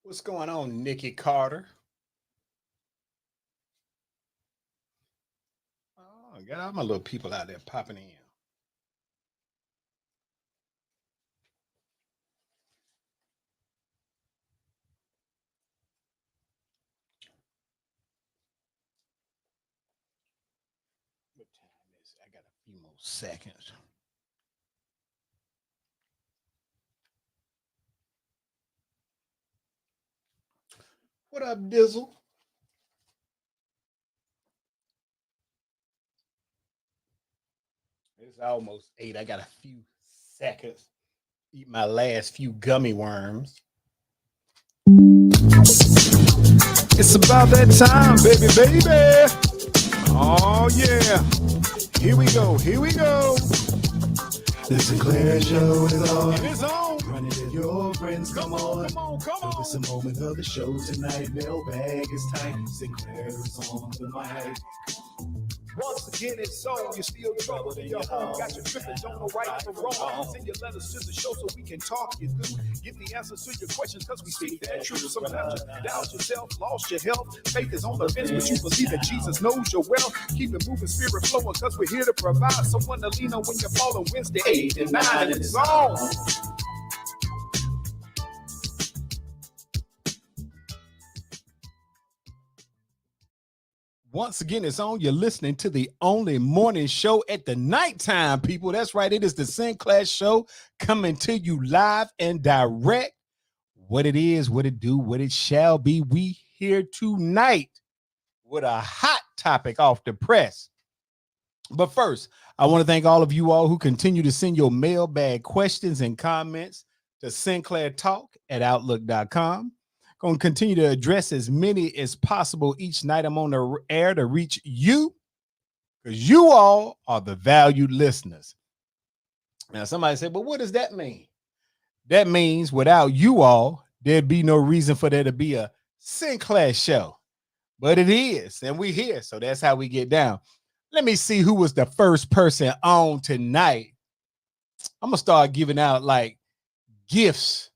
What's going on, Nikki Carter? Oh, got all my little people out there popping in. What time is it? I got a few more seconds. What up, Dizzle? It's almost 8. I got a few seconds. Eat my last few gummy worms. It's about that time, baby, baby. Oh, yeah. Here we go. Here we go. The Sinclair Show is on. It is on. Run it in your friends, come on. Come on, come on. It's a moment of the show tonight. Mailbag is tight. Sinclair is on the mic. Once again, it's on. You're still trouble in your home. Got your tripping, don't know right from wrong. Send your letters to the show so we can talk you through. Give the answers to your questions because we speak that truth. Sometimes you doubt yourself, lost your health. Faith is on the fence, but you believe that Jesus knows your wealth. Keep it moving, spirit flowing because we're here to provide someone to lean on when you're falling. Wednesday, 8 and 9, and it's on. Once again, it's on. You're listening to the only morning show at the nighttime, people. That's right. It is the Sinclair Show coming to you live and direct. What it is, what it do, what it shall be. We here tonight with a hot topic off the press. But first, I want to thank all of you all who continue to send your mailbag questions and comments to sinclairtalk@outlook.com. Going to continue to address as many as possible each night I'm on the air to reach you, because you all are the valued listeners. Now, somebody said, but what does that mean? That means without you all, there'd be no reason for there to be a Sinclair show. But it is, and we're here, so that's how we get down. Let me see who was the first person on tonight. I'm going to start giving out like gifts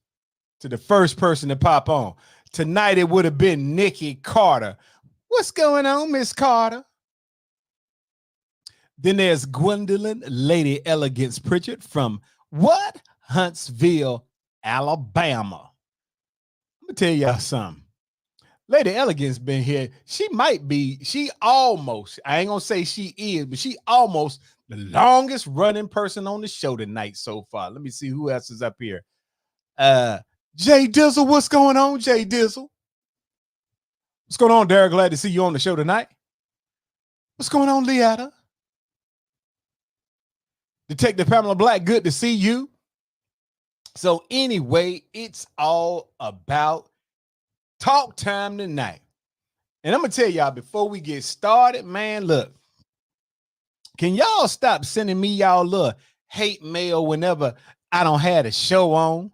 to the first person to pop on. Tonight, it would have been Nikki Carter. What's going on, Miss Carter? Then there's Gwendolyn Lady Elegance Pritchard from what? Huntsville, Alabama. Let me tell y'all something. Lady Elegance been here. She almost, I ain't gonna say she is, but she almost the longest running person on the show tonight so far. Let me see who else is up here. Jay Dizzle, what's going on, Jay Dizzle? What's going on, Derek? Glad to see you on the show tonight. What's going on, Leata? Detective Pamela Black, good to see you. So anyway, it's all about talk time tonight. And I'm going to tell y'all before we get started, man, look, can y'all stop sending me y'all little hate mail whenever I don't have a show on?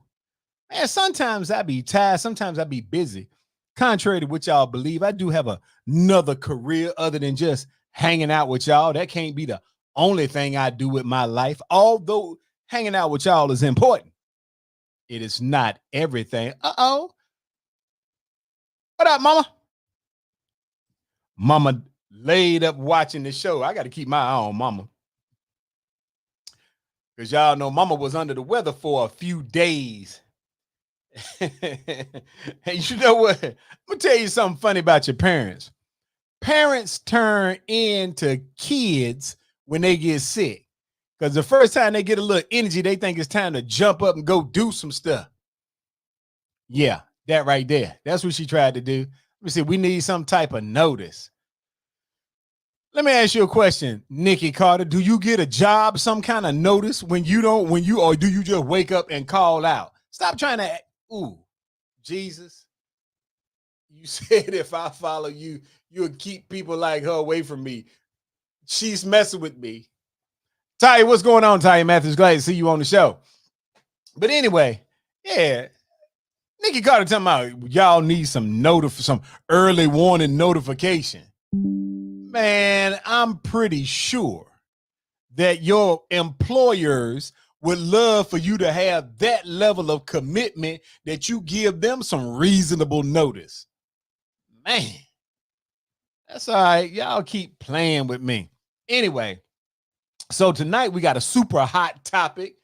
Man, sometimes I be tired. Sometimes I be busy. Contrary to what y'all believe, I do have another career other than just hanging out with y'all. That can't be the only thing I do with my life. Although hanging out with y'all is important, it is not everything. Uh-oh. What up, mama? Mama laid up watching the show. I got to keep my eye on mama. Because y'all know mama was under the weather for a few days. Hey, you know what? I'm gonna tell you something funny about your parents. Parents turn into kids when they get sick, because the first time they get a little energy, they think it's time to jump up and go do some stuff. Yeah, that right there. That's what she tried to do. Let me see. We need some type of notice. Let me ask you a question, Nikki Carter. Do you get a job, some kind of notice or do you just wake up and call out? Stop trying to. Ooh, Jesus, you said if I follow you, you'll keep people like her away from me. She's messing with me. Ty, what's going on, Ty Matthews? Glad to see you on the show. But anyway, yeah, Nikki Carter talking about y'all need some early warning notification. Man, I'm pretty sure that your employers would love for you to have that level of commitment that you give them some reasonable notice. Man, that's all right. Y'all keep playing with me. Anyway, so tonight we got a super hot topic.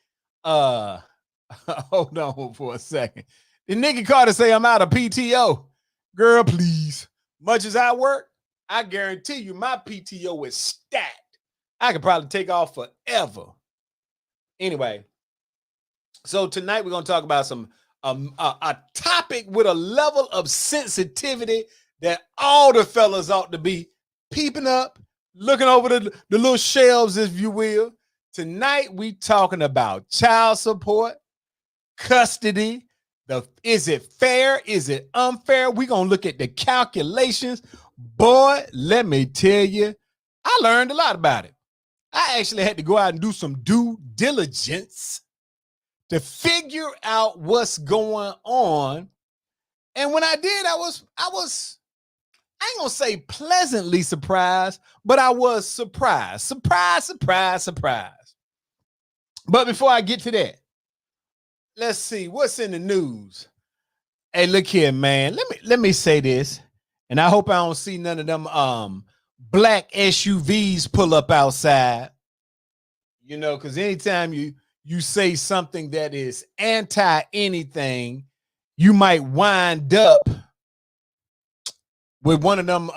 Hold on for a second. The nigga Carter say I'm out of PTO. Girl, please. Much as I work, I guarantee you my PTO is stacked. I could probably take off forever. Anyway, so tonight we're going to talk about some a topic with a level of sensitivity that all the fellas ought to be peeping up, looking over the little shelves, if you will. Tonight we talking about child support, custody. Is it fair? Is it unfair? We're going to look at the calculations. Boy, let me tell you, I learned a lot about it. I actually had to go out and do some due diligence to figure out what's going on. And when I did, I ain't gonna say pleasantly surprised, but I was surprised. Surprise. But before I get to that, let's see what's in the news. Hey, look here, man. Let me say this, and I hope I don't see none of them black SUVs pull up outside. You know, because anytime you say something that is anti anything, you might wind up with one of them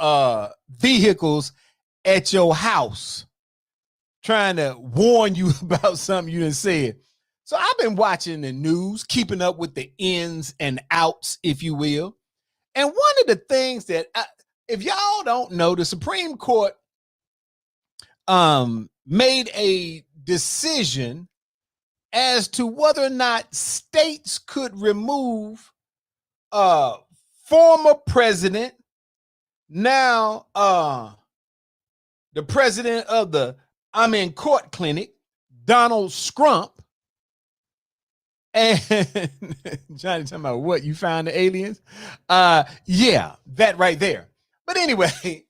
vehicles at your house trying to warn you about something you didn't say. So I've been watching the news, keeping up with the ins and outs, if you will. And one of the things that, if y'all don't know, the Supreme Court made a decision as to whether or not states could remove former president, now the president of the I'm in court clinic, Donald Trump. And Johnny talking about what, you found the aliens? Yeah, that right there. But anyway,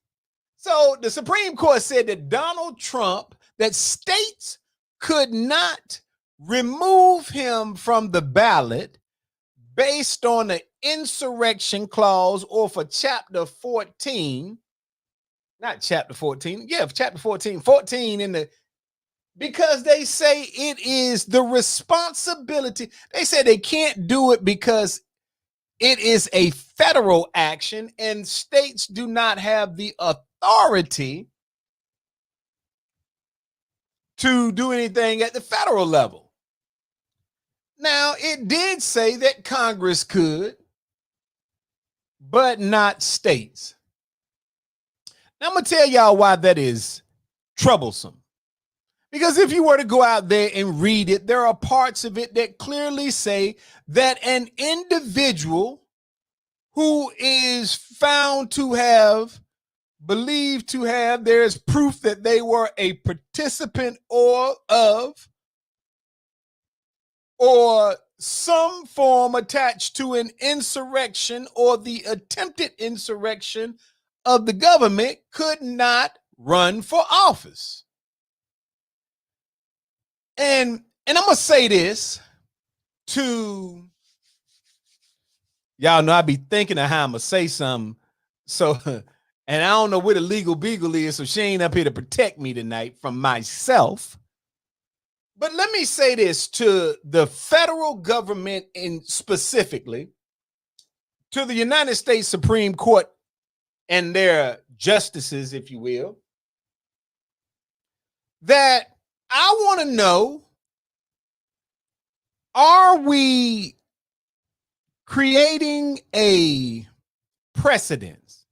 so the Supreme Court said that Donald Trump, that states could not remove him from the ballot based on the insurrection clause, or for chapter 14, not chapter 14, yeah, chapter 14 in the, because they say it is the responsibility. They say they can't do it because it is a federal action and states do not have the authority to do anything at the federal level. Now, it did say that Congress could, but not states. Now, I'm going to tell y'all why that is troublesome. Because if you were to go out there and read it, there are parts of it that clearly say that an individual who is found to have, believed to have, there is proof that they were a participant or some form attached to an insurrection or the attempted insurrection of the government could not run for office. And I'm going to say this to y'all know I be thinking of how I'm going to say something. So, and I don't know where the legal beagle is, so she ain't up here to protect me tonight from myself. But let me say this to the federal government, and specifically to the United States Supreme Court and their justices, if you will, that I want to know, are we creating a precedence?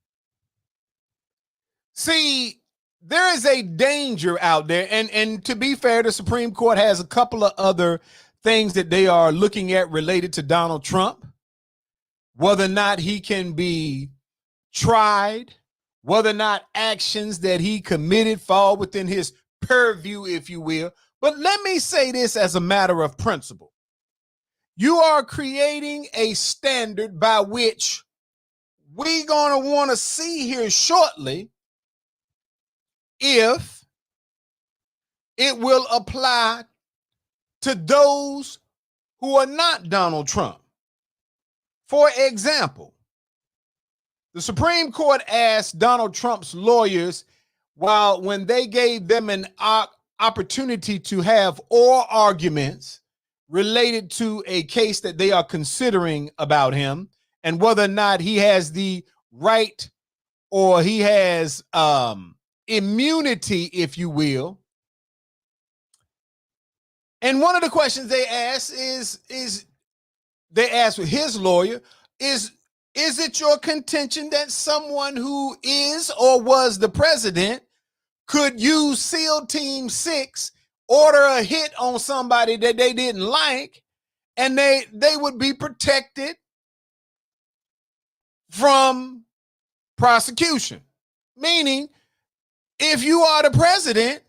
See, there is a danger out there, and to be fair, the Supreme Court has a couple of other things that they are looking at related to Donald Trump, whether or not he can be tried, whether or not actions that he committed fall within his purview, if you will. But let me say this as a matter of principle. You are creating a standard by which we're going to want to see here shortly if it will apply to those who are not Donald Trump. For example, the Supreme Court asked Donald Trump's lawyers when they gave them an opportunity to have oral arguments related to a case that they are considering about him and whether or not he has the right or he has immunity, if you will. And one of the questions they asked is they asked his lawyer, is it your contention that someone who is or was the president could use SEAL Team 6, order a hit on somebody that they didn't like, and they would be protected from prosecution? Meaning, if you are the president,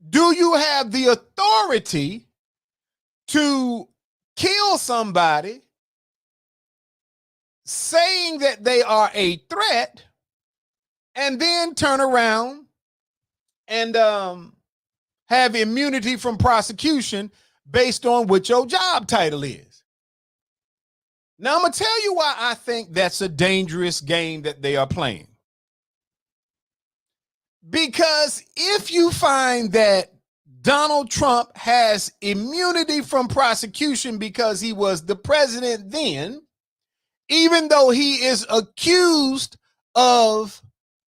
do you have the authority to kill somebody saying that they are a threat and then turn around and have immunity from prosecution based on what your job title is? Now, I'm going to tell you why I think that's a dangerous game that they are playing. Because if you find that Donald Trump has immunity from prosecution because he was the president then, even though he is accused of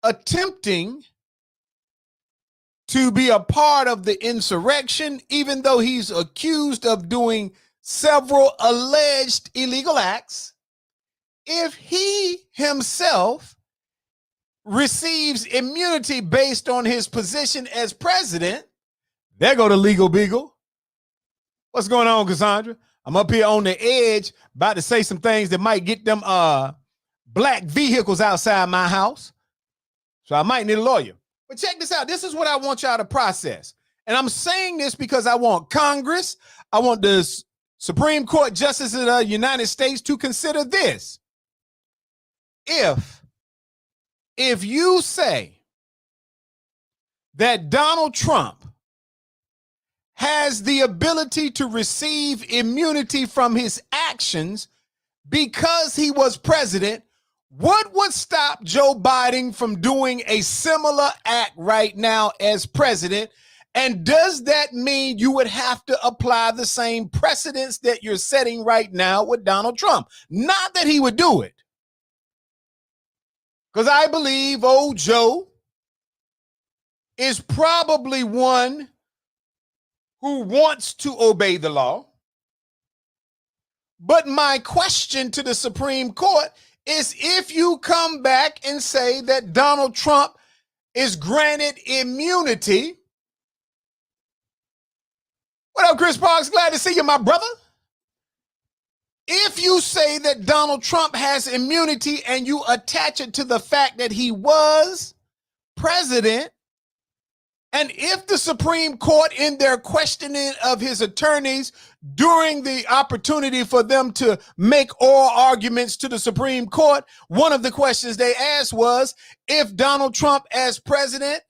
attempting to be a part of the insurrection, even though he's accused of doing several alleged illegal acts, if he himself receives immunity based on his position as president, there go the legal beagle. What's going on, Cassandra? I'm up here on the edge about to say some things that might get them black vehicles outside my house. So I might need a lawyer. But check this out. This is what I want y'all to process. And I'm saying this because I want Congress, I want the Supreme Court Justice of the United States to consider this. If you say that Donald Trump has the ability to receive immunity from his actions because he was president, what would stop Joe Biden from doing a similar act right now as president? And does that mean you would have to apply the same precedents that you're setting right now with Donald Trump? Not that he would do it. Because I believe old Joe is probably one who wants to obey the law. But my question to the Supreme Court is, if you come back and say that Donald Trump is granted immunity. What up, Chris Parks? Glad to see you, my brother. If you say that Donald Trump has immunity and you attach it to the fact that he was president, and if the Supreme Court, in their questioning of his attorneys during the opportunity for them to make oral arguments to the Supreme Court, one of the questions they asked was, if Donald Trump as president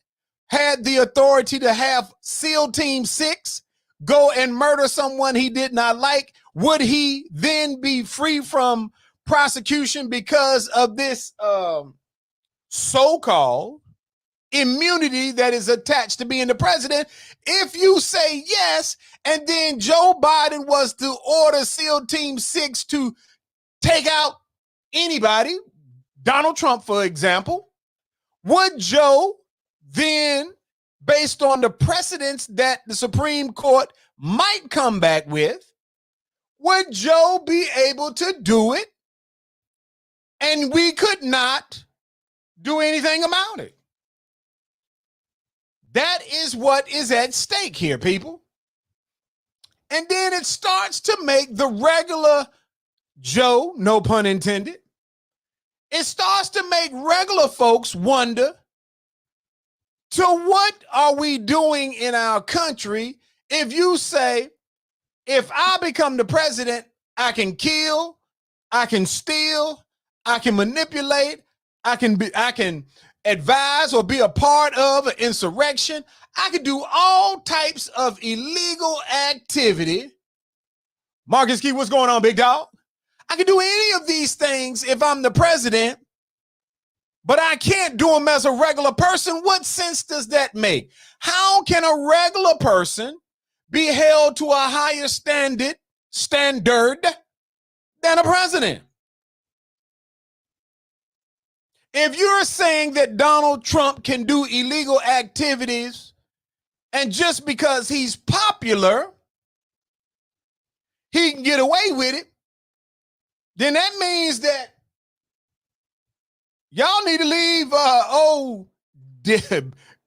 had the authority to have SEAL Team 6 go and murder someone he did not like, would he then be free from prosecution because of this so-called immunity that is attached to being the president? If you say yes, and then Joe Biden was to order SEAL Team 6 to take out anybody, Donald Trump, for example, would Joe then, based on the precedents that the Supreme Court might come back with, would Joe be able to do it and we could not do anything about it? That is what is at stake here, people. And then it starts to make the regular Joe, no pun intended, it starts to make regular folks wonder, to what are we doing in our country if you say, if I become the president, I can kill, I can steal, I can manipulate, I can advise or be a part of an insurrection. I could do all types of illegal activity. Marcus Key, what's going on, big dog? I could do any of these things if I'm the president, but I can't do them as a regular person. What sense does that make? How can a regular person be held to a higher standard than a president? If you're saying that Donald Trump can do illegal activities and just because he's popular, he can get away with it, then that means that y'all need to leave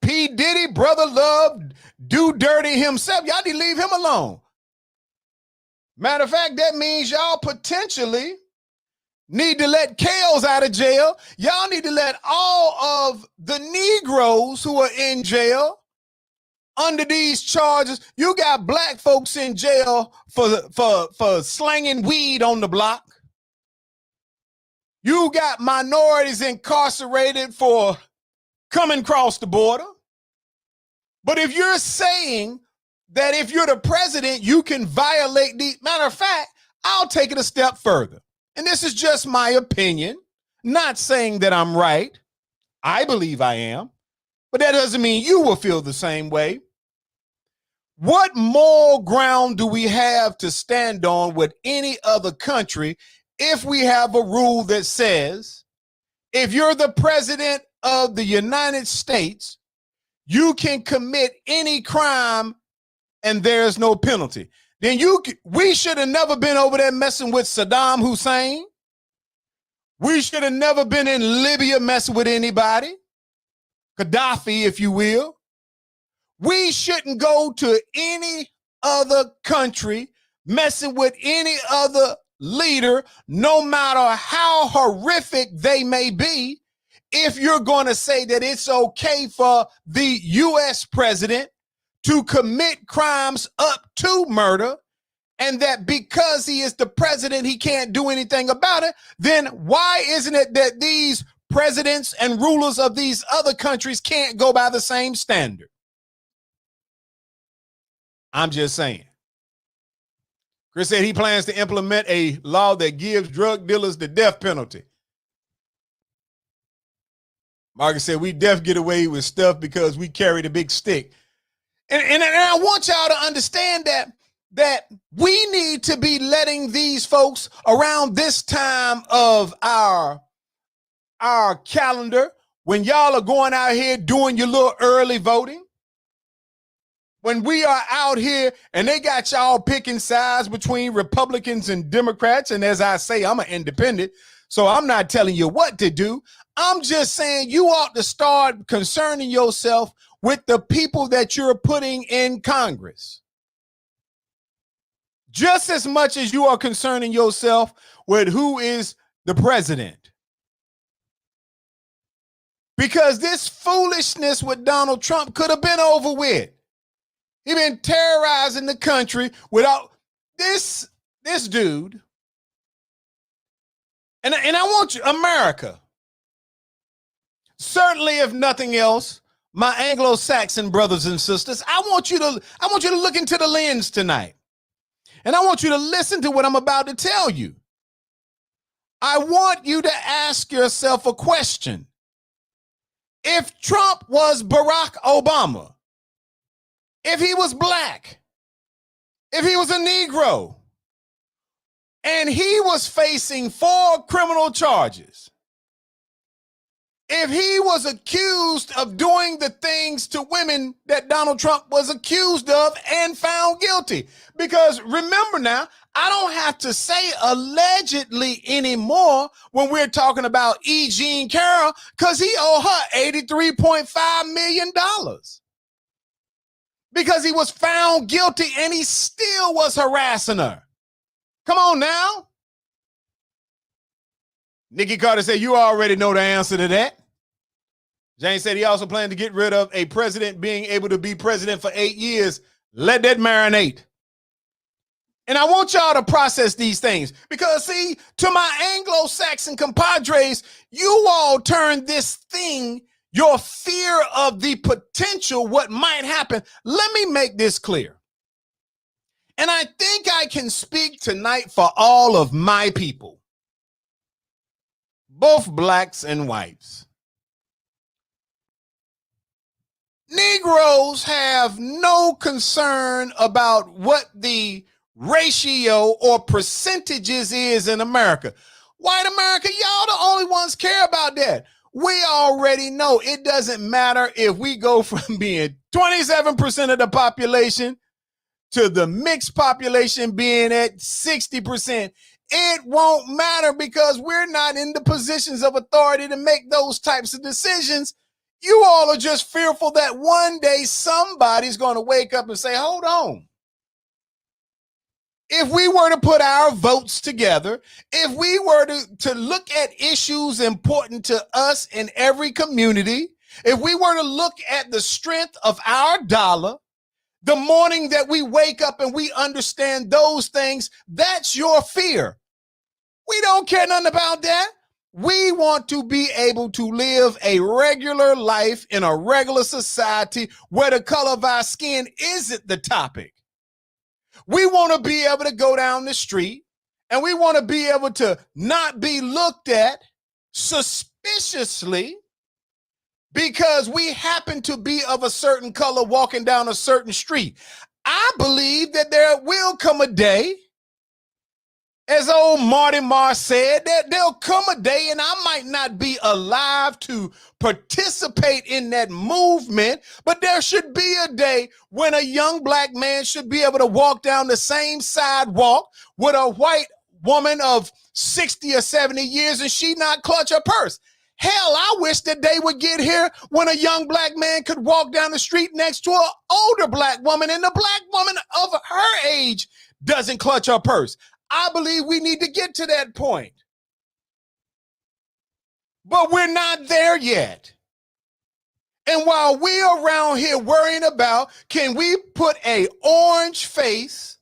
P. Diddy, Brother Love, do dirty himself. Y'all need to leave him alone. Matter of fact, that means y'all potentially need to let Kales out of jail. Y'all need to let all of the Negroes who are in jail under these charges. You got black folks in jail for slanging weed on the block. You got minorities incarcerated for coming across the border. But if you're saying that if you're the president, you can violate the matter of fact, I'll take it a step further. And this is just my opinion, not saying that I'm right. I believe I am, but that doesn't mean you will feel the same way. What moral ground do we have to stand on with any other country if we have a rule that says if you're the president of the United States, you can commit any crime and there's no penalty? Then we should have never been over there messing with Saddam Hussein. We should have never been in Libya messing with anybody. Gaddafi, if you will. We shouldn't go to any other country messing with any other leader, no matter how horrific they may be, if you're going to say that it's okay for the U.S. president to commit crimes up to murder, and that because he is the president, he can't do anything about it, then why isn't it that these presidents and rulers of these other countries can't go by the same standard? I'm just saying. Chris said he plans to implement a law that gives drug dealers the death penalty. Marcus said we deaf get away with stuff because we carry the big stick. And I want y'all to understand that we need to be letting these folks around this time of our calendar, when y'all are going out here doing your little early voting, when we are out here and they got y'all picking sides between Republicans and Democrats. And as I say, I'm an independent, so I'm not telling you what to do. I'm just saying you ought to start concerning yourself with the people that you're putting in Congress, just as much as you are concerning yourself with who is the president. Because this foolishness with Donald Trump could have been over with. He's been terrorizing the country without this dude. And I want you, America, certainly if nothing else, my Anglo-Saxon brothers and sisters, I want you to look into the lens tonight. And I want you to listen to what I'm about to tell you. I want you to ask yourself a question. If Trump was Barack Obama, if he was black, if he was a Negro, and he was facing 4 criminal charges, if he was accused of doing the things to women that Donald Trump was accused of and found guilty, because remember now, I don't have to say allegedly anymore when we're talking about E. Jean Carroll, because he owed her $83.5 million. Because he was found guilty and he still was harassing her. Come on now. Nikki Carter said, you already know the answer to that. James said he also planned to get rid of a president being able to be president for 8 years. Let that marinate. And I want y'all to process these things because, see, to my Anglo-Saxon compadres, you all turned this thing your fear of the potential, what might happen. Let me make this clear. And I think I can speak tonight for all of my people, both blacks and whites. Negroes have no concern about what the ratio or percentages is in America. White America, y'all the only ones care about that. We already know it doesn't matter if we go from being 27% of the population to the mixed population being at 60%. It won't matter because we're not in the positions of authority to make those types of decisions. You all are just fearful that one day somebody's going to wake up and say, hold on. If we were to put our votes together, if we were to look at issues important to us in every community, if we were to look at the strength of our dollar, the morning that we wake up and we understand those things, that's your fear. We don't care nothing about that. We want to be able to live a regular life in a regular society where the color of our skin isn't the topic. We want to be able to go down the street and we want to be able to not be looked at suspiciously because we happen to be of a certain color walking down a certain street. I believe that there will come a day, as old Marty Marr said, that there'll come a day and I might not be alive to participate in that movement, but there should be a day when a young black man should be able to walk down the same sidewalk with a white woman of 60 or 70 years and she not clutch her purse. Hell, I wish that day would get here when a young black man could walk down the street next to an older black woman and the black woman of her age doesn't clutch her purse. I believe we need to get to that point. But we're not there yet. And while we're around here worrying about, can we put a orange face,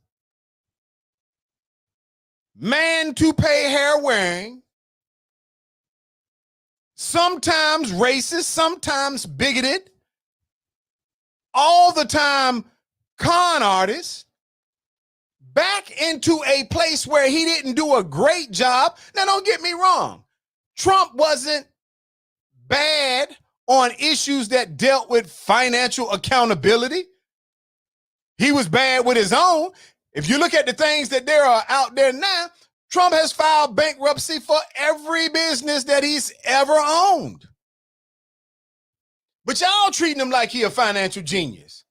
man toupee hair wearing, sometimes racist, sometimes bigoted, all the time con artist, back into a place where he didn't do a great job. Now, don't get me wrong. Trump wasn't bad on issues that dealt with financial accountability. He was bad with his own. If you look at the things that there are out there now, Trump has filed bankruptcy for every business that he's ever owned. But y'all treating him like he a financial genius.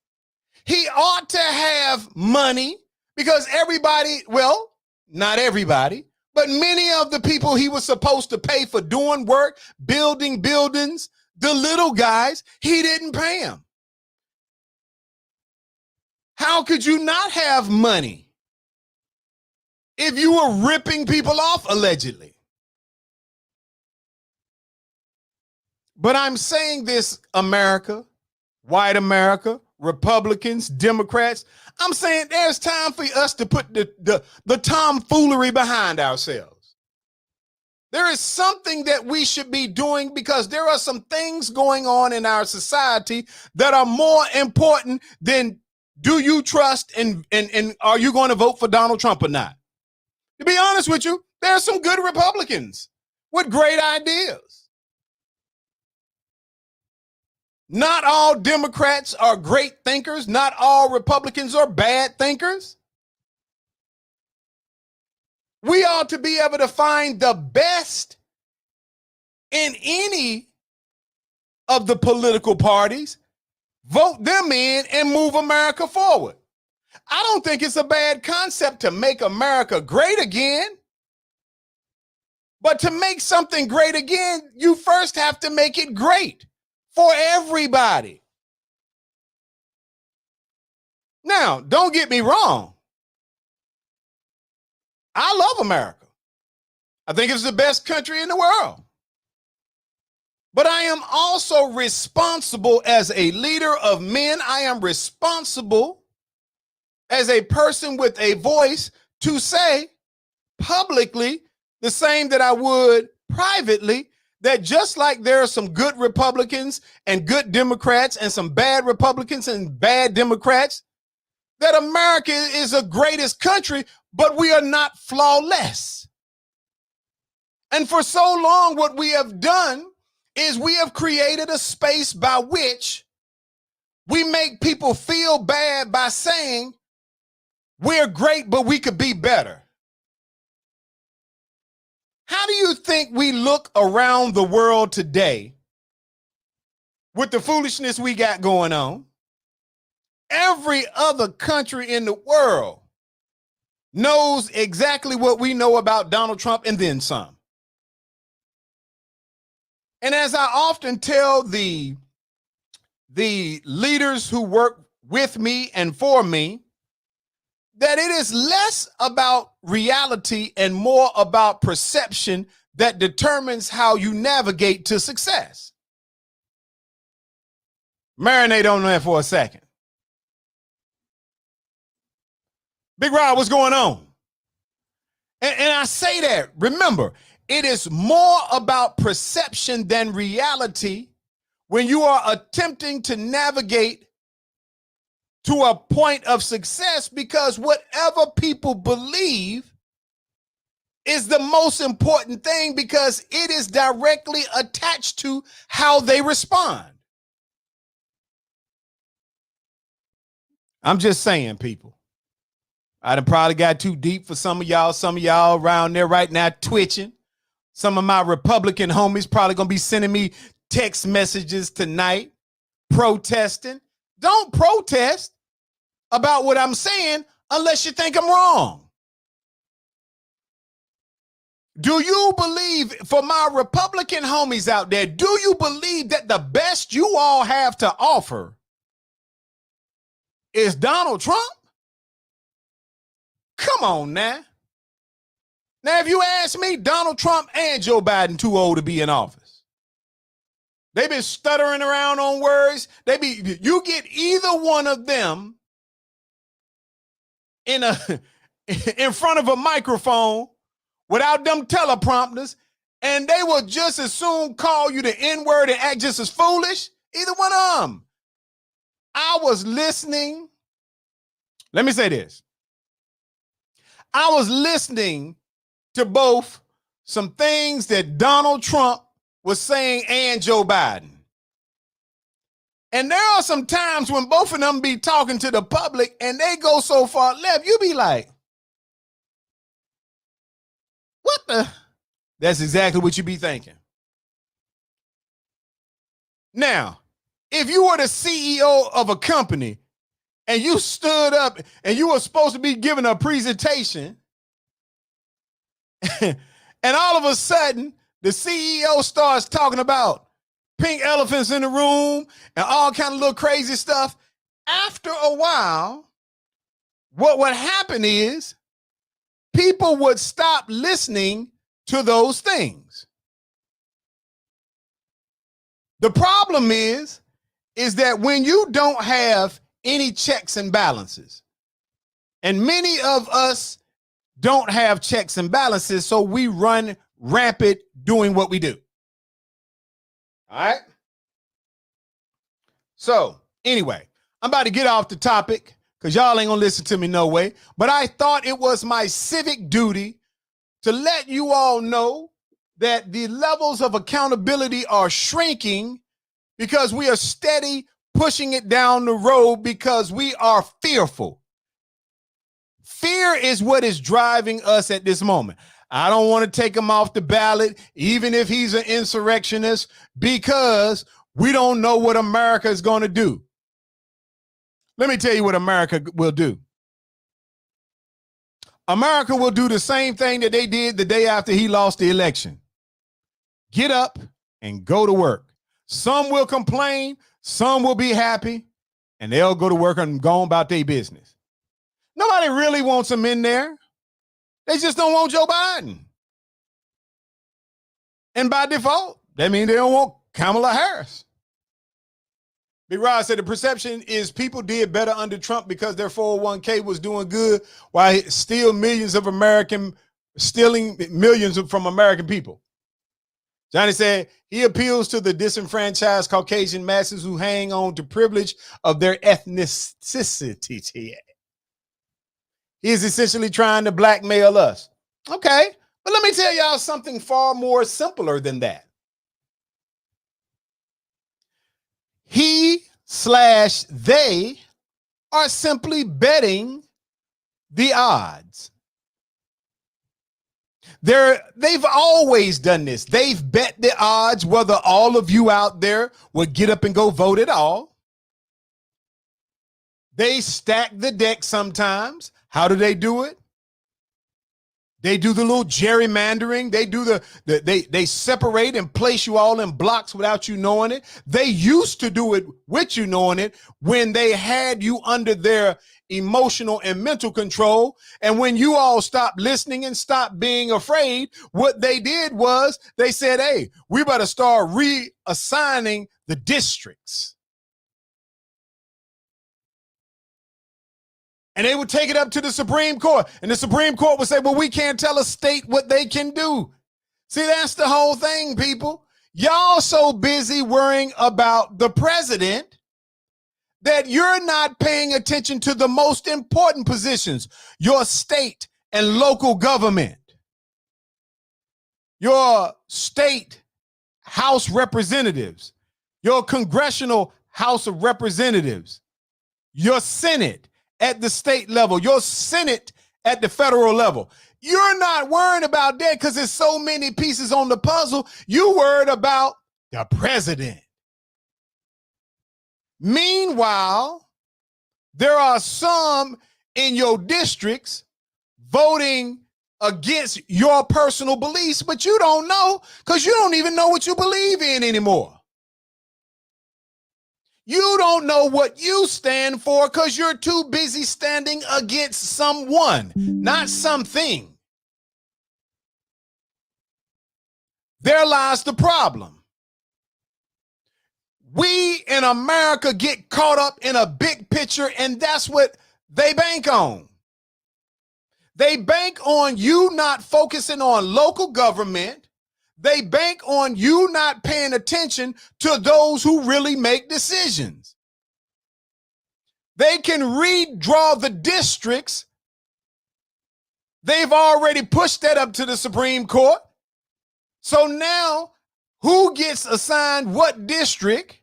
He ought to have money because everybody, well, not everybody, but many of the people he was supposed to pay for doing work, building buildings, the little guys, he didn't pay them. How could you not have money if you were ripping people off allegedly? But I'm saying this, America, white America, Republicans, Democrats, I'm saying there's time for us to put the tomfoolery behind ourselves. There is something that we should be doing because there are some things going on in our society that are more important than do you trust and are you going to vote for Donald Trump or not? To be honest with you, there are some good Republicans with great ideas. Not all Democrats are great thinkers. Not all Republicans are bad thinkers. We ought to be able to find the best in any of the political parties, vote them in, and move America forward. I don't think it's a bad concept to make America great again. But to make something great again, you first have to make it great for everybody. Now, don't get me wrong. I love America. I think it's the best country in the world. But I am also responsible as a leader of men. I am responsible as a person with a voice to say publicly the same that I would privately, that just like there are some good Republicans and good Democrats and some bad Republicans and bad Democrats, that America is the greatest country, but we are not flawless. And for so long, what we have done is we have created a space by which we make people feel bad by saying we're great, but we could be better. How do you think we look around the world today with the foolishness we got going on? Every other country in the world knows exactly what we know about Donald Trump and then some. And as I often tell the leaders who work with me and for me, that it is less about reality and more about perception that determines how you navigate to success. Marinate on that for a second. Big Rod, what's going on? And I say that, remember, it is more about perception than reality when you are attempting to navigate to a point of success, because whatever people believe is the most important thing, because it is directly attached to how they respond. I'm just saying, people. I done probably got too deep for some of y'all around there right now twitching. Some of my Republican homies probably gonna be sending me text messages tonight protesting. Don't protest about what I'm saying unless you think I'm wrong. Do you believe, for my Republican homies out there, do you believe that the best you all have to offer is Donald Trump? Come on now. Now, if you ask me, Donald Trump and Joe Biden too old to be in office. They've been stuttering around on words. You get either one of them in front of a microphone without them teleprompters, and they will just as soon call you the N-word and act just as foolish. Either one of them. I was listening. Let me say this. I was listening to both some things that Donald Trump was saying and Joe Biden. And there are some times when both of them be talking to the public and they go so far left, you be like, what the? That's exactly what you be thinking. Now, if you were the CEO of a company and you stood up and you were supposed to be giving a presentation and all of a sudden the CEO starts talking about pink elephants in the room and all kind of little crazy stuff, after a while, what would happen is people would stop listening to those things. The problem is that when you don't have any checks and balances, and many of us don't have checks and balances, so we run rampant doing what we do. All right? So, anyway, I'm about to get off the topic because y'all ain't gonna listen to me no way, but I thought it was my civic duty to let you all know that the levels of accountability are shrinking because we are steady pushing it down the road because we are fearful. Fear is what is driving us at this moment. I don't want to take him off the ballot, even if he's an insurrectionist, because we don't know what America is going to do. Let me tell you what America will do. America will do the same thing that they did the day after he lost the election. Get up and go to work. Some will complain, some will be happy, and they'll go to work and go on about their business. Nobody really wants him in there. They just don't want Joe Biden. And by default, that means they don't want Kamala Harris. Big Rod said the perception is people did better under Trump because their 401k was doing good while he stealing millions from American people. Johnny said he appeals to the disenfranchised Caucasian masses who hang on to privilege of their ethnicity. He is essentially trying to blackmail us. Okay, but let me tell y'all something far more simpler than that. He/they are simply betting the odds. They've always done this. They've bet the odds whether all of you out there would get up and go vote at all. They stack the deck sometimes. How do they do it? They do the little gerrymandering. They do they separate and place you all in blocks without you knowing it. They used to do it with you knowing it when they had you under their emotional and mental control. And when you all stopped listening and stopped being afraid, what they did was they said, hey, we better start reassigning the districts. And they would take it up to the Supreme Court. And the Supreme Court would say, well, we can't tell a state what they can do. See, that's the whole thing, people. Y'all so busy worrying about the president that you're not paying attention to the most important positions, your state and local government, your state House representatives, your congressional House of Representatives, your Senate at the state level, your Senate at the federal level. You're not worrying about that because there's so many pieces on the puzzle. You worried about the president. Meanwhile, there are some in your districts voting against your personal beliefs, but you don't know because you don't even know what you believe in anymore. You don't know what you stand for because you're too busy standing against someone, not something. There lies the problem. We in America get caught up in a big picture, and that's what they bank on. They bank on you not focusing on local government. They bank on you not paying attention to those who really make decisions. They can redraw the districts. They've already pushed that up to the Supreme Court. So now, who gets assigned what district,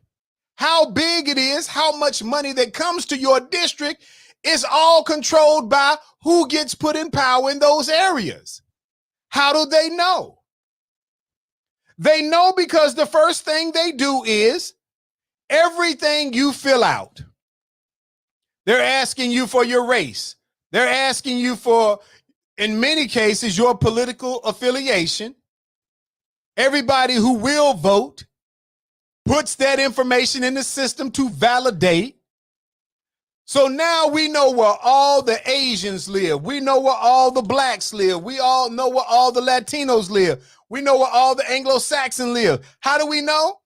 how big it is, how much money that comes to your district is all controlled by who gets put in power in those areas. How do they know? They know because the first thing they do is everything you fill out. They're asking you for your race. They're asking you for, in many cases, your political affiliation. Everybody who will vote puts that information in the system to validate. So now we know where all the Asians live. We know where all the blacks live. We all know where all the Latinos live. We know where all the Anglo-Saxons live. How do we know?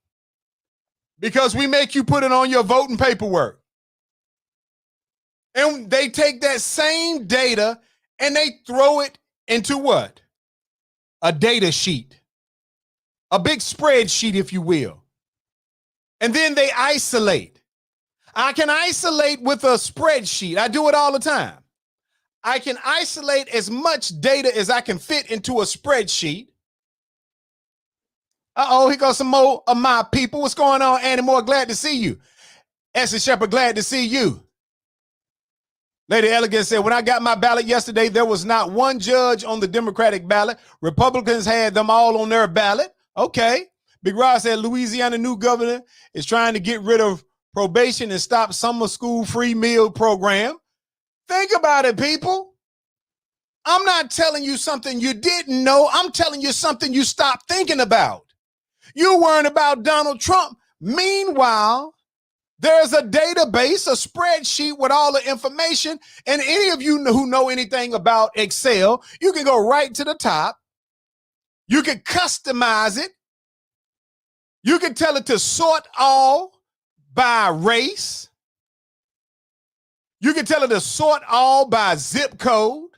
Because we make you put it on your voting paperwork. And they take that same data and they throw it into what? A data sheet. A big spreadsheet, if you will. And then they isolate. I can isolate with a spreadsheet. I do it all the time. I can isolate as much data as I can fit into a spreadsheet. Uh-oh, here goes some more of my people. What's going on, Annie Moore? Glad to see you. Essie Shepherd, glad to see you. Lady Elegant said, when I got my ballot yesterday, there was not one judge on the Democratic ballot. Republicans had them all on their ballot. Okay. Big Rod said, Louisiana new governor is trying to get rid of probation and stop summer school free meal program. Think about it, people. I'm not telling you something you didn't know. I'm telling you something you stopped thinking about. You weren't about Donald Trump. Meanwhile, there's a database, a spreadsheet with all the information. And any of you who know anything about Excel, you can go right to the top. You can customize it. You can tell it to sort all by race. You can tell it to sort all by zip code.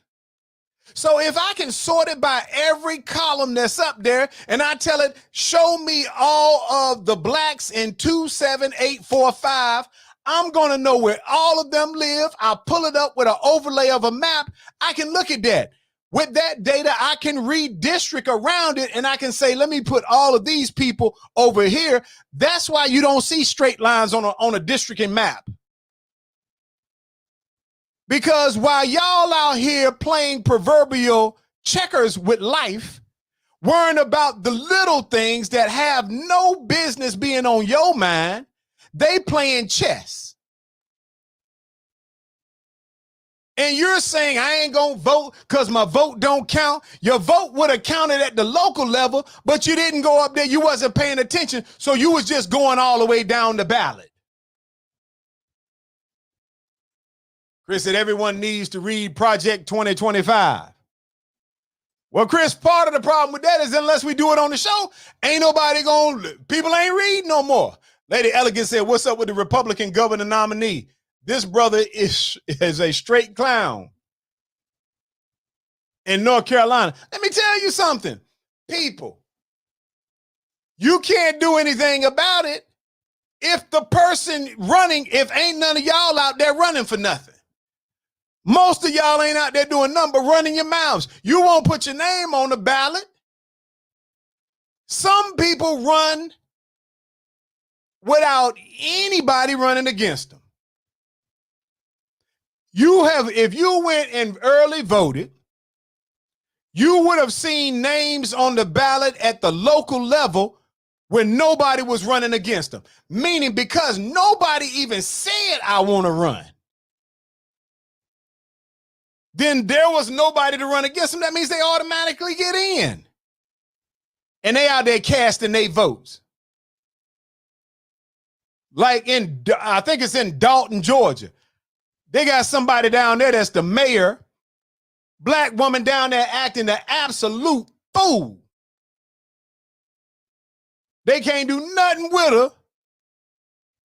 So if I can sort it by every column that's up there and I tell it, show me all of the blacks in 27845, I'm going to know where all of them live. I'll pull it up with an overlay of a map. I can look at that. With that data, I can redistrict around it and I can say, let me put all of these people over here. That's why you don't see straight lines on a districting map. Because while y'all out here playing proverbial checkers with life, worrying about the little things that have no business being on your mind, they playing chess. And you're saying, I ain't gonna vote because my vote don't count. Your vote would have counted at the local level, but you didn't go up there. You wasn't paying attention, so you was just going all the way down the ballot. Chris said everyone needs to read Project 2025. Well, Chris, part of the problem with that is unless we do it on the show, ain't nobody people ain't reading no more. Lady Elegant said, what's up with the Republican governor nominee? This brother is a straight clown in North Carolina. Let me tell you something, people. You can't do anything about it if the person running, if ain't none of y'all out there running for nothing. Most of y'all ain't out there doing nothing but running your mouths. You won't put your name on the ballot. Some people run without anybody running against them. If you went and early voted, you would have seen names on the ballot at the local level when nobody was running against them. Meaning because nobody even said, I want to run. Then there was nobody to run against them. That means they automatically get in. And they out there casting their votes. Like I think it's in Dalton, Georgia. They got somebody down there that's the mayor, black woman down there acting the absolute fool. They can't do nothing with her.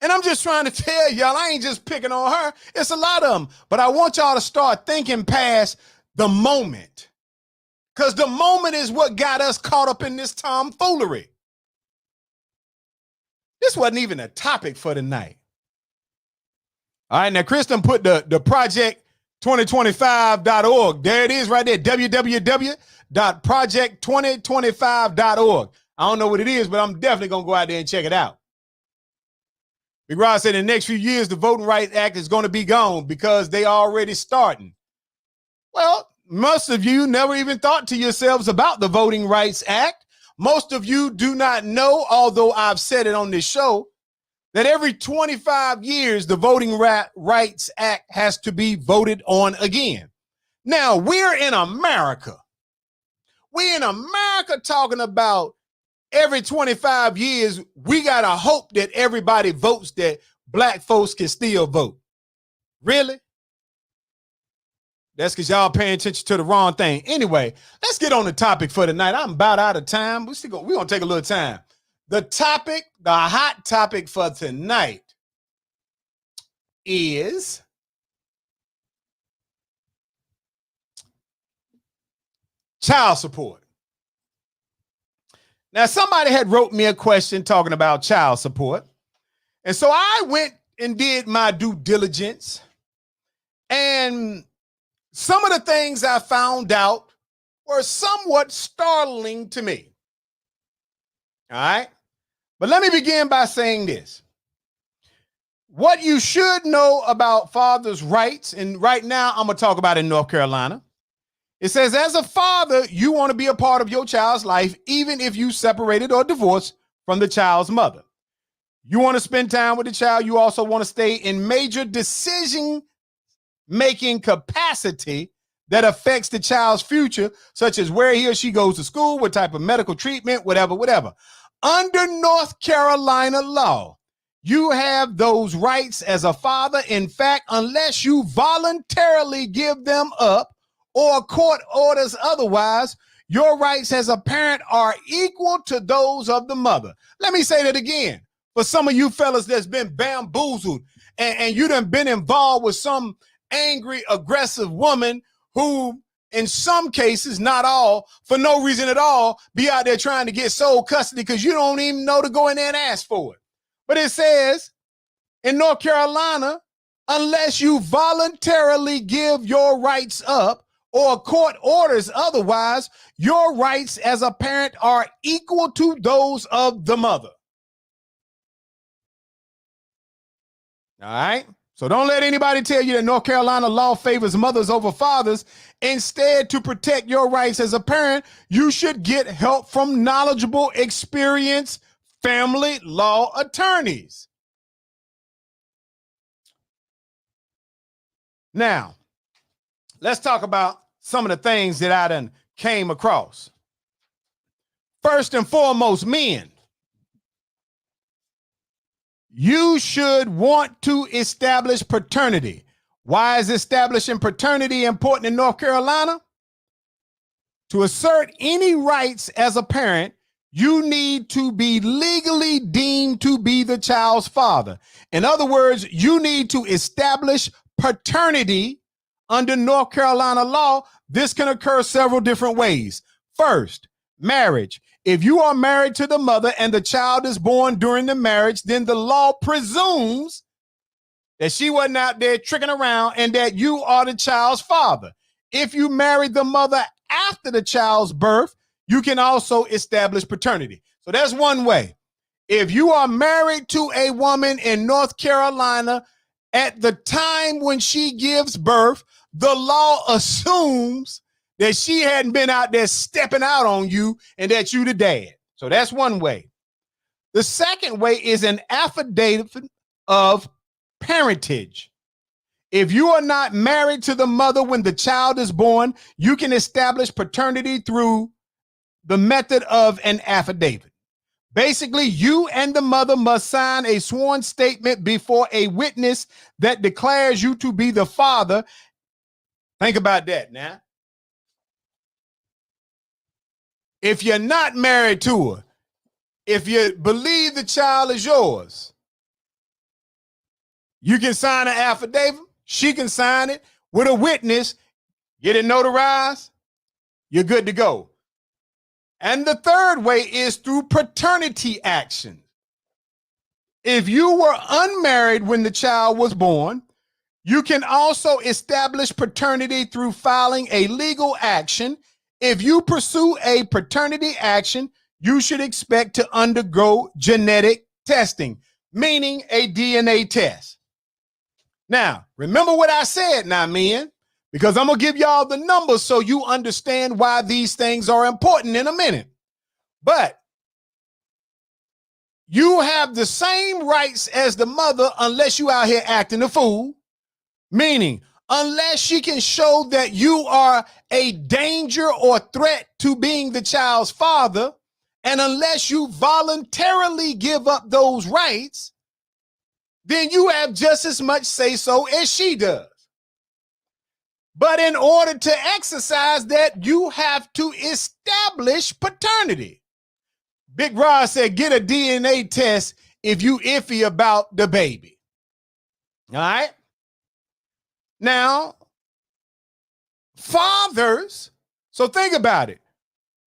And I'm just trying to tell y'all, I ain't just picking on her. It's a lot of them. But I want y'all to start thinking past the moment. Because the moment is what got us caught up in this tomfoolery. This wasn't even a topic for tonight. All right, now Kristen put the project2025.org. There it is right there, www.project2025.org. I don't know what it is, but I'm definitely going to go out there and check it out. Big Rod said in the next few years, the Voting Rights Act is going to be gone because they already starting. Well, most of you never even thought to yourselves about the Voting Rights Act. Most of you do not know, although I've said it on this show, that every 25 years, the Voting Rights Act has to be voted on again. Now, we're in America. We're in America talking about every 25 years, we got to hope that everybody votes that black folks can still vote. Really? That's because y'all paying attention to the wrong thing. Anyway, let's get on the topic for tonight. I'm about out of time. We're going to take a little time. The hot topic for tonight is child support. Now, somebody had wrote me a question talking about child support. And so I went and did my due diligence. And some of the things I found out were somewhat startling to me. All right. But let me begin by saying this. What you should know about fathers' rights, and right now I'm going to talk about it in North Carolina. It says, as a father, you want to be a part of your child's life, even if you separated or divorced from the child's mother. You want to spend time with the child. You also want to stay in major decision-making capacity that affects the child's future, such as where he or she goes to school, what type of medical treatment, whatever. Under North Carolina law, you have those rights as a father. In fact, unless you voluntarily give them up, or court orders otherwise, your rights as a parent are equal to those of the mother. Let me say that again. For some of you fellas that's been bamboozled and you done been involved with some angry, aggressive woman who in some cases, not all, for no reason at all, be out there trying to get sole custody because you don't even know to go in there and ask for it. But it says in North Carolina, unless you voluntarily give your rights up or a court orders otherwise, your rights as a parent are equal to those of the mother. All right? So don't let anybody tell you that North Carolina law favors mothers over fathers. Instead, to protect your rights as a parent, you should get help from knowledgeable, experienced family law attorneys. Now, let's talk about some of the things that I done came across. First and foremost, men. You should want to establish paternity. Why is establishing paternity important in North Carolina? To assert any rights as a parent, you need to be legally deemed to be the child's father. In other words, you need to establish paternity under North Carolina law. This can occur several different ways. First, marriage. If you are married to the mother and the child is born during the marriage, then the law presumes that she wasn't out there tricking around and that you are the child's father. If you married the mother after the child's birth, you can also establish paternity. So that's one way. If you are married to a woman in North Carolina at the time when she gives birth, the law assumes that she hadn't been out there stepping out on you and that you the dad. So that's one way. The second way is an affidavit of parentage. If you are not married to the mother when the child is born, you can establish paternity through the method of an affidavit. Basically, you and the mother must sign a sworn statement before a witness that declares you to be the father. Think about that now. If you're not married to her, if you believe the child is yours, you can sign an affidavit. She can sign it with a witness, get it notarized, you're good to go. And the third way is through paternity action. If you were unmarried when the child was born, you can also establish paternity through filing a legal action. If you pursue a paternity action, you should expect to undergo genetic testing, meaning a DNA test. Now, remember what I said now, men, because I'm going to give y'all the numbers so you understand why these things are important in a minute. But you have the same rights as the mother unless you out here acting a fool, meaning unless she can show that you are a danger or threat to being the child's father, and unless you voluntarily give up those rights, then you have just as much say-so as she does. But in order to exercise that, you have to establish paternity. Big Rod said, get a DNA test if you iffy about the baby. All right? Now, fathers, so think about it.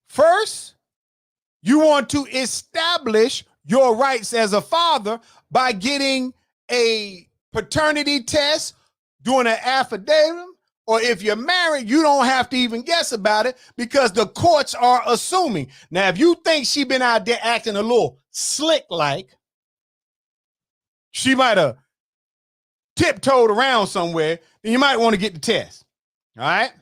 First, you want to establish your rights as a father by getting a paternity test, doing an affidavit, or if you're married, you don't have to even guess about it because the courts are assuming. Now, if you think she been out there acting a little slick like, she might have tiptoed around somewhere, then you might want to get the test. All right?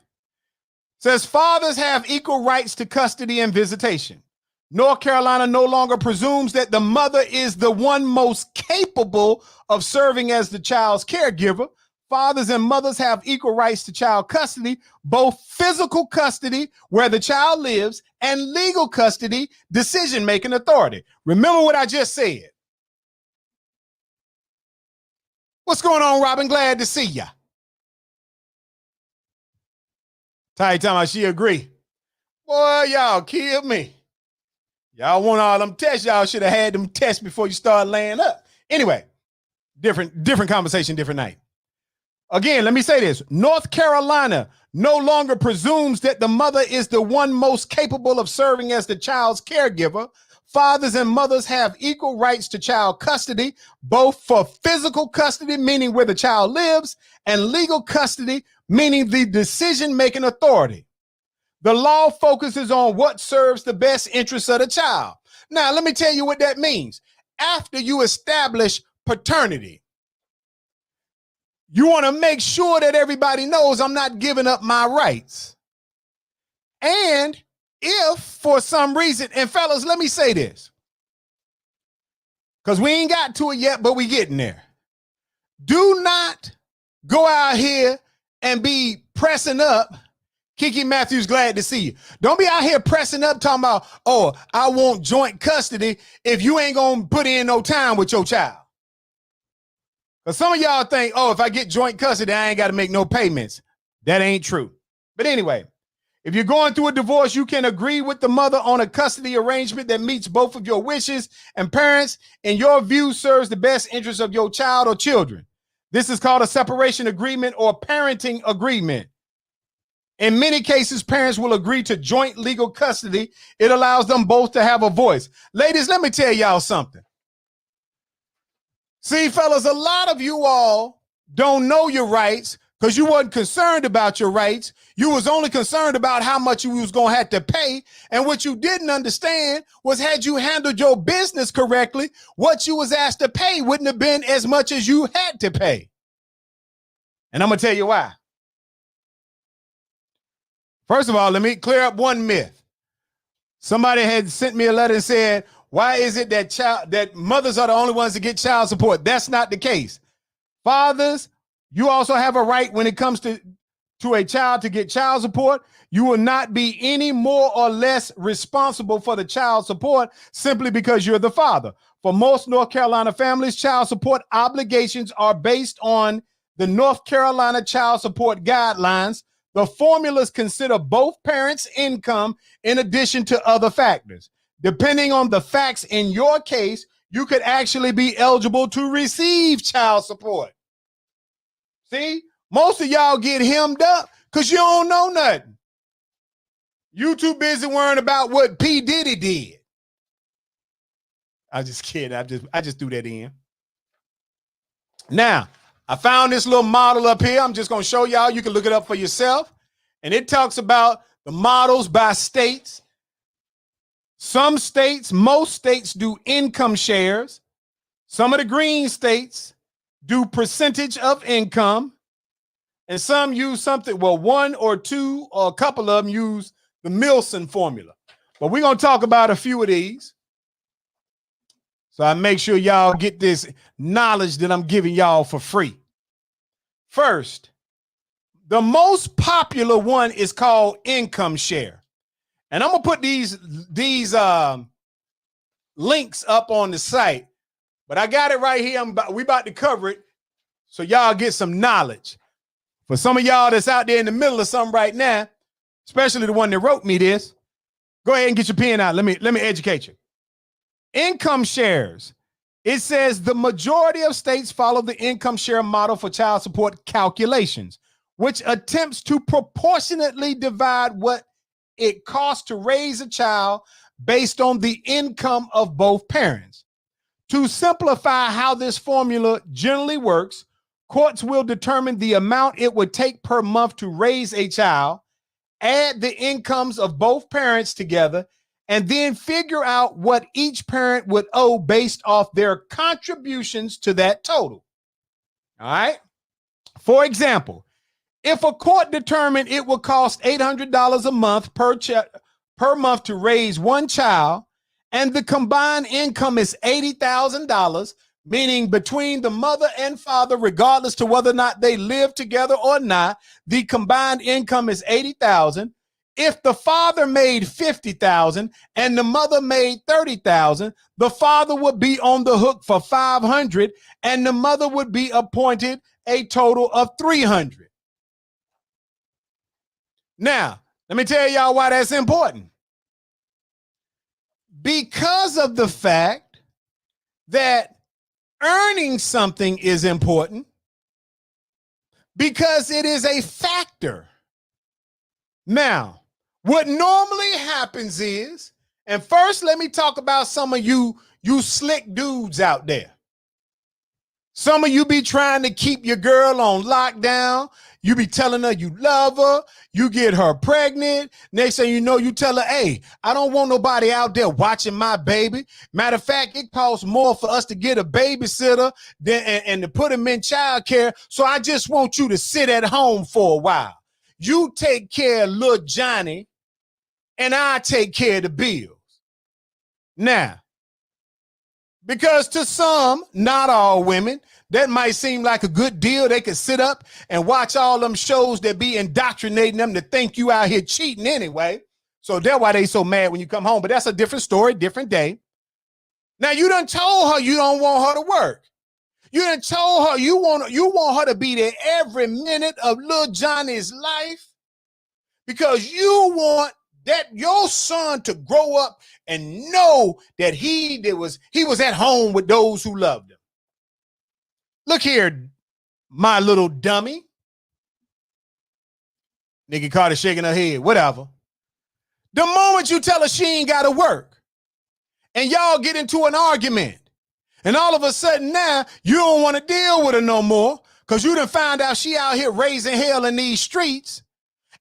Says fathers have equal rights to custody and visitation. North Carolina no longer presumes that the mother is the one most capable of serving as the child's caregiver. Fathers and mothers have equal rights to child custody, both physical custody, where the child lives, and legal custody, decision-making authority. Remember what I just said. What's going on, Robin? Glad to see ya. Ty talking about she agree. Boy, y'all killed me. Y'all want all them tests. Y'all should have had them tests before you start laying up. Anyway, different conversation, different night. Again, let me say this. North Carolina no longer presumes that the mother is the one most capable of serving as the child's caregiver. Fathers and mothers have equal rights to child custody, both for physical custody, meaning where the child lives, and legal custody, meaning the decision-making authority. The law focuses on what serves the best interests of the child. Now, let me tell you what that means. After you establish paternity, you want to make sure that everybody knows I'm not giving up my rights. And if for some reason, and fellas, let me say this, because we ain't got to it yet, but we getting there. Do not go out here and be pressing up. Kiki Matthews, glad to see you. Don't be out here pressing up talking about, oh, I want joint custody if you ain't going to put in no time with your child. But some of y'all think, oh, if I get joint custody, I ain't got to make no payments. That ain't true. But anyway, if you're going through a divorce, you can agree with the mother on a custody arrangement that meets both of your wishes and parents, in your view, serves the best interest of your child or children. This is called a separation agreement or parenting agreement. In many cases, parents will agree to joint legal custody. It allows them both to have a voice. Ladies, let me tell y'all something. See, fellas, a lot of you all don't know your rights because you wasn't concerned about your rights. You was only concerned about how much you was going to have to pay. And what you didn't understand was, had you handled your business correctly, what you was asked to pay wouldn't have been as much as you had to pay. And I'm going to tell you why. First of all, let me clear up one myth. Somebody had sent me a letter and said, why is it that mothers are the only ones that get child support? That's not the case. Fathers, you also have a right when it comes to a child to get child support. You will not be any more or less responsible for the child support simply because you're the father. For most North Carolina families, child support obligations are based on the North Carolina Child Support Guidelines. The formulas consider both parents' income in addition to other factors. Depending on the facts in your case, you could actually be eligible to receive child support. See, most of y'all get hemmed up because you don't know nothing. You too busy worrying about what P. Diddy did. I'm just kidding. I just threw that in. Now, I found this little model up here. I'm just going to show y'all. You can look it up for yourself. And it talks about the models by states. Some states, most states do income shares. Some of the green states do percentage of income. And some use something, well, one or two or a couple of them use the Milson formula. But we're going to talk about a few of these. So I make sure y'all get this knowledge that I'm giving y'all for free. First, the most popular one is called income share. And I'm going to put these links up on the site. But I got it right here. We about to cover it so y'all get some knowledge. For some of y'all that's out there in the middle of something right now, especially the one that wrote me this, go ahead and get your pen out. Let me educate you. Income shares. It says the majority of states follow the income share model for child support calculations, which attempts to proportionately divide what it costs to raise a child based on the income of both parents. To simplify how this formula generally works, courts will determine the amount it would take per month to raise a child, add the incomes of both parents together, and then figure out what each parent would owe based off their contributions to that total. All right. For example, if a court determined it would cost $800 a month per month to raise one child, and the combined income is $80,000, meaning between the mother and father, regardless to whether or not they live together or not, the combined income is $80,000. If the father made $50,000 and the mother made $30,000, the father would be on the hook for $500 and the mother would be appointed a total of $300. Now, let me tell y'all why that's important. Because of the fact that earning something is important, because it is a factor. Now, what normally happens is, and first let me talk about some of you slick dudes out there. Some of you be trying to keep your girl on lockdown. You be telling her you love her. You get her pregnant. Next thing you know, you tell her, hey, I don't want nobody out there watching my baby. Matter of fact, it costs more for us to get a babysitter and to put him in childcare. So I just want you to sit at home for a while. You take care of little Johnny, and I take care of the bills. Now, because to some, not all women, that might seem like a good deal. They could sit up and watch all them shows that be indoctrinating them to think you out here cheating anyway. So that's why they so mad when you come home. But that's a different story, different day. Now, you done told her you don't want her to work. You done told her you want her to be there every minute of little Johnny's life because you want that your son to grow up and know that he was at home with those who loved him. Look here, my little dummy. Nikki Carter shaking her head, whatever. The moment you tell her she ain't got to work and y'all get into an argument and all of a sudden now you don't want to deal with her no more because you done found out she out here raising hell in these streets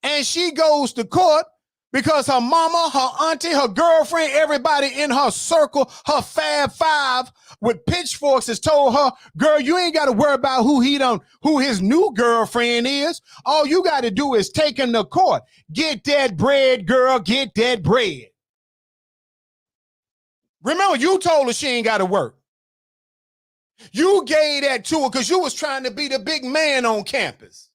and she goes to court because her mama, her auntie, her girlfriend, everybody in her circle, her Fab Five with pitchforks has told her, girl, you ain't got to worry about who his new girlfriend is. All you got to do is take him to court. Get that bread, girl, get that bread. Remember, you told her she ain't got to work. You gave that to her because you was trying to be the big man on campus.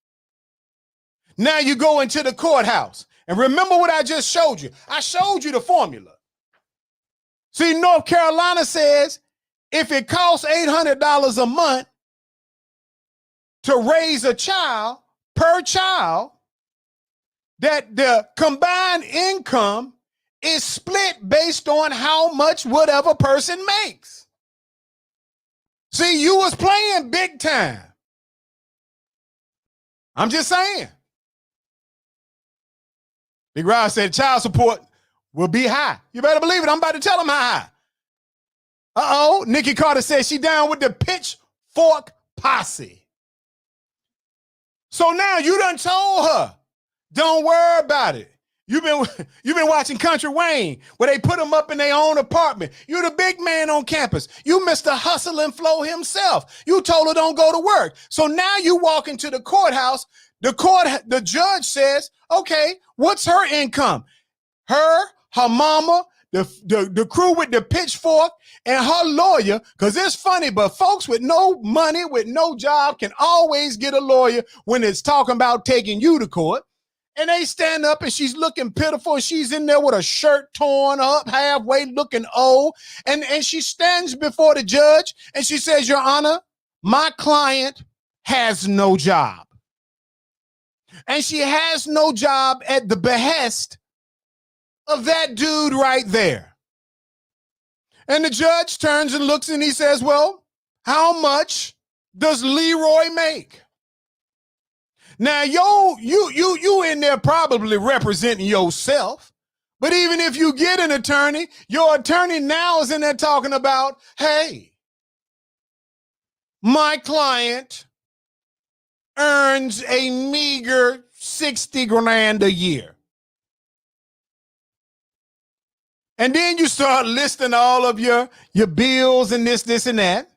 Now you go into the courthouse. And remember what I just showed you. I showed you the formula. See, North Carolina says if it costs $800 a month to raise a child per child, that the combined income is split based on how much whatever person makes. See, you was playing big time. I'm just saying. Big Rod said child support will be high. You better believe it. I'm about to tell him how high. Uh-oh. Nikki Carter said she down with the pitchfork posse. So now you done told her, don't worry about it. You've been watching Country Wayne where they put them up in their own apartment. You're the big man on campus. You Mr. Hustle and Flow himself. You told her don't go to work. So now you walk into the courthouse. The judge says, okay, what's her income? Her mama, the crew with the pitchfork, and her lawyer, because it's funny, but folks with no money, with no job can always get a lawyer when it's talking about taking you to court. And they stand up and she's looking pitiful. And she's in there with her shirt torn up halfway, looking old. And she stands before the judge and she says, Your Honor, my client has no job. And she has no job at the behest of that dude right there. And the judge turns and looks and he says, well, how much does Leroy make? Now, you in there probably representing yourself. But even if you get an attorney, your attorney now is in there talking about, hey, my client earns a meager 60 grand a year. And then you start listing all of your bills and this and that.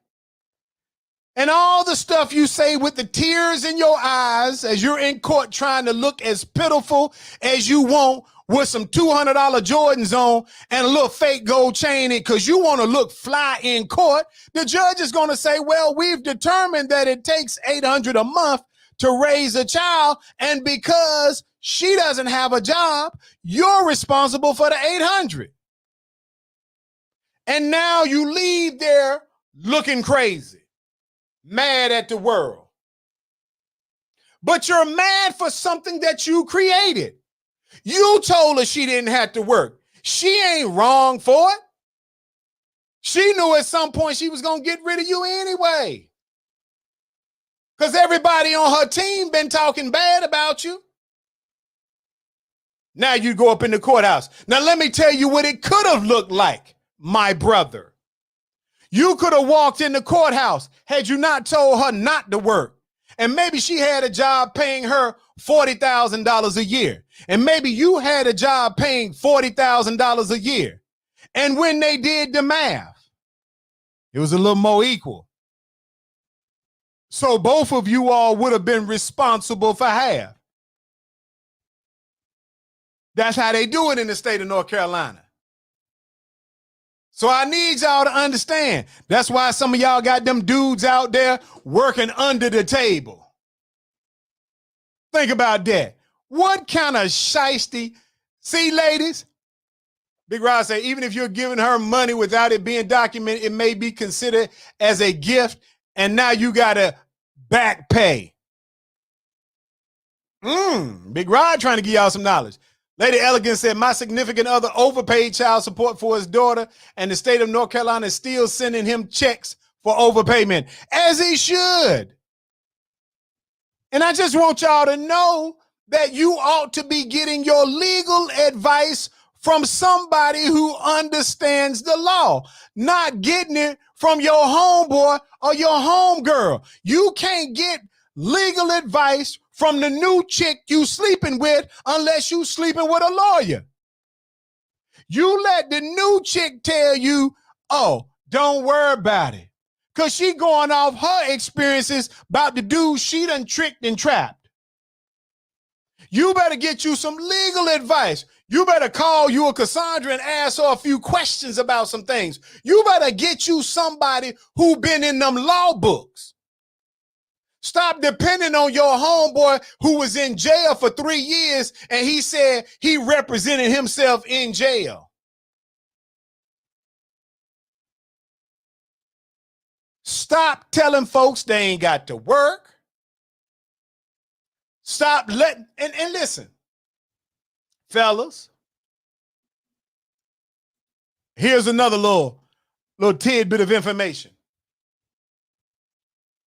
And all the stuff you say with the tears in your eyes as you're in court trying to look as pitiful as you want with some $200 Jordans on and a little fake gold chain in because you want to look fly in court. The judge is going to say, well, we've determined that it takes $800 a month to raise a child. And because she doesn't have a job, you're responsible for the $800. And now you leave there looking crazy, mad at the world. But you're mad for something that you created. You told her she didn't have to work. She ain't wrong for it. She knew at some point she was going to get rid of you anyway. Because everybody on her team been talking bad about you. Now you go up in the courthouse. Now let me tell you what it could have looked like, my brother. You could have walked in the courthouse had you not told her not to work. And maybe she had a job paying her $40,000 a year. And maybe you had a job paying $40,000 a year. And when they did the math, it was a little more equal. So both of you all would have been responsible for half. That's how they do it in the state of North Carolina. So I need y'all to understand. That's why some of y'all got them dudes out there working under the table. Think about that. What kind of shiesty? See, ladies, Big Rod said, even if you're giving her money without it being documented, it may be considered as a gift, and now you got to back pay. Big Rod trying to give y'all some knowledge. Lady Elegant said, my significant other overpaid child support for his daughter, and the state of North Carolina is still sending him checks for overpayment, as he should. And I just want y'all to know that you ought to be getting your legal advice from somebody who understands the law, not getting it from your homeboy or your homegirl. You can't get legal advice from the new chick you sleeping with unless you sleeping with a lawyer. You let the new chick tell you, oh, don't worry about it. Because she going off her experiences about the dude she done tricked and trapped. You better get you some legal advice. You better call you a Cassandra and ask her a few questions about some things. You better get you somebody who been in them law books. Stop depending on your homeboy who was in jail for 3 years and he said he represented himself in jail. Stop telling folks they ain't got to work. Stop letting, and listen, fellas, here's another little tidbit of information.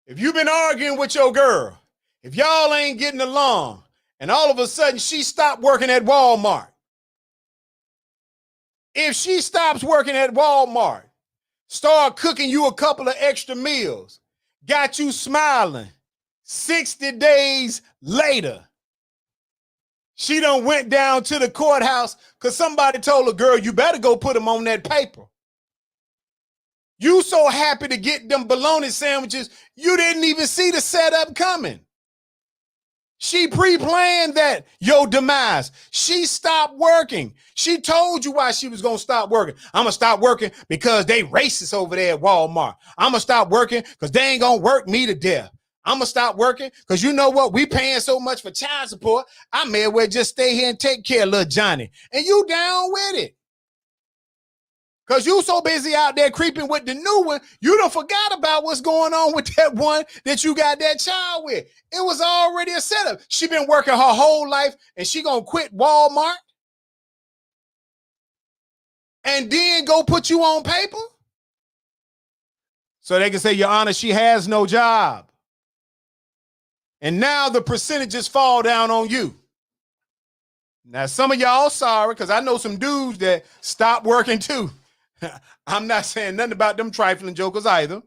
If you've been arguing with your girl, if y'all ain't getting along, and all of a sudden she stopped working at Walmart, if she stops working at Walmart, start cooking you a couple of extra meals, got you smiling, 60 days later, she done went down to the courthouse because somebody told her, girl, you better go put them on that paper. You so happy to get them bologna sandwiches, you didn't even see the setup coming. She pre-planned that, your demise. She stopped working. She told you why she was going to stop working. I'm going to stop working because they racist over there at Walmart. I'm going to stop working because they ain't going to work me to death. I'm going to stop working because you know what? We paying so much for child support, I may as well just stay here and take care of little Johnny. And you down with it. Because you so busy out there creeping with the new one, you done forgot about what's going on with that one that you got that child with. It was already a setup. She been working her whole life and she gonna quit Walmart and then go put you on paper? So they can say, Your Honor, she has no job. And now the percentages fall down on you. Now, some of y'all sorry, because I know some dudes that stopped working too. I'm not saying nothing about them trifling jokers either.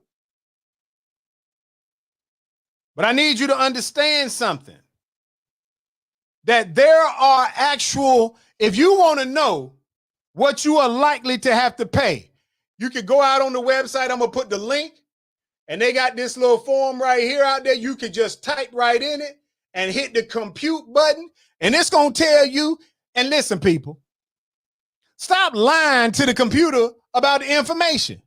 But I need you to understand something. That there are actual, if you want to know what you are likely to have to pay, you can go out on the website. I'm going to put the link. And they got this little form right here out there. You can just type right in it and hit the compute button. And it's going to tell you, and listen, people, stop lying to the computer about the information.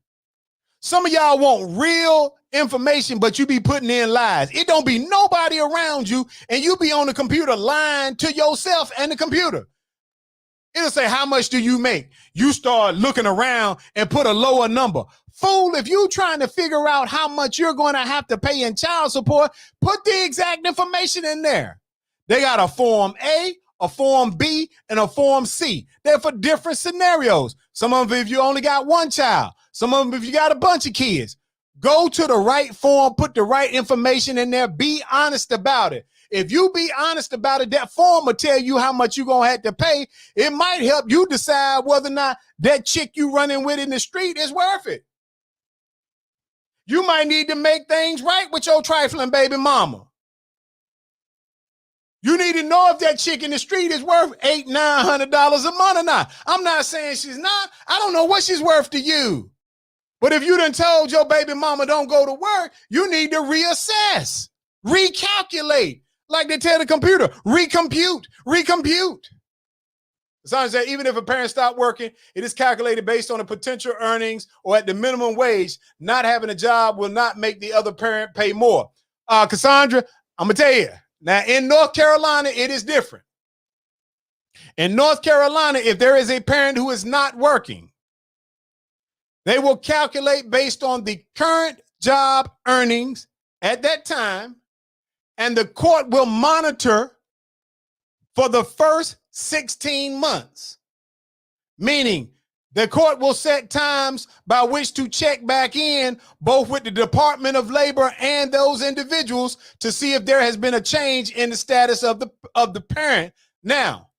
Some of y'all want real information, but you be putting in lies. It don't be nobody around you, and you be on the computer lying to yourself and the computer. It'll say, how much do you make? You start looking around and put a lower number. Fool, if you trying to figure out how much you're going to have to pay in child support, put the exact information in there. They got a Form A, a Form B, and a Form C. They're for different scenarios. Some of them if you only got one child. Some of them if you got a bunch of kids. Go to the right form, put the right information in there, be honest about it. If you be honest about it, that form will tell you how much you're going to have to pay. It might help you decide whether or not that chick you running with in the street is worth it. You might need to make things right with your trifling baby mama. You need to know if that chick in the street is worth $800, $900 a month or not. I'm not saying she's not. I don't know what she's worth to you. But if you done told your baby mama don't go to work, you need to reassess, recalculate. Like they tell the computer, recompute. As that even if a parent stopped working, it is calculated based on the potential earnings or at the minimum wage. Not having a job will not make the other parent pay more. Cassandra, I'm going to tell you. Now, in North Carolina, it is different. In North Carolina, if there is a parent who is not working, they will calculate based on the current job earnings at that time, and the court will monitor for the first 16 months, meaning the court will set times by which to check back in both with the Department of Labor and those individuals to see if there has been a change in the status of the parent. Now,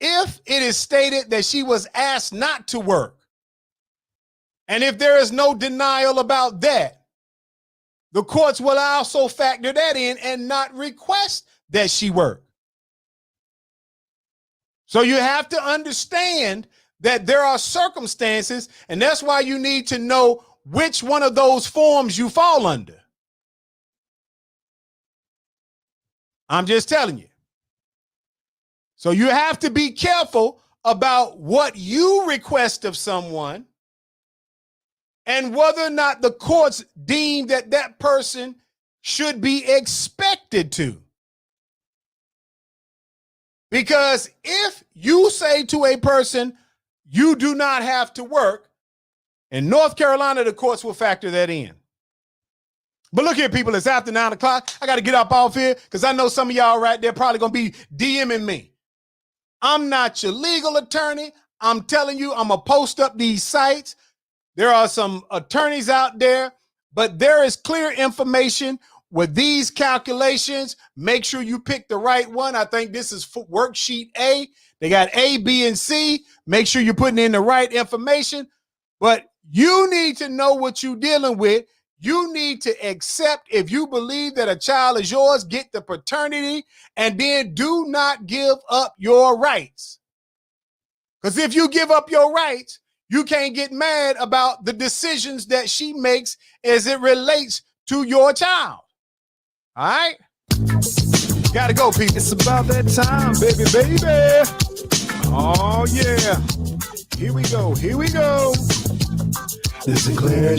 if it is stated that she was asked not to work, and if there is no denial about that, the courts will also factor that in and not request that she work. So you have to understand that there are circumstances, and that's why you need to know which one of those forms you fall under. I'm just telling you. So you have to be careful about what you request of someone and whether or not the courts deem that that person should be expected to. Because if you say to a person, you do not have to work, in North Carolina, the courts will factor that in. But look here, people, it's after 9 o'clock. I got to get up off here because I know some of y'all right there probably going to be DMing me. I'm not your legal attorney. I'm telling you, I'm going to post up these sites. There are some attorneys out there, but there is clear information with these calculations. Make sure you pick the right one. I think this is worksheet A. They got A, B, and C. Make sure you're putting in the right information. But you need to know what you're dealing with. You need to accept, if you believe that a child is yours, get the paternity, and then do not give up your rights. Because if you give up your rights, you can't get mad about the decisions that she makes as it relates to your child. All right? Gotta go, people. It's about that time, baby. Oh, yeah. Here we go. The Sinclair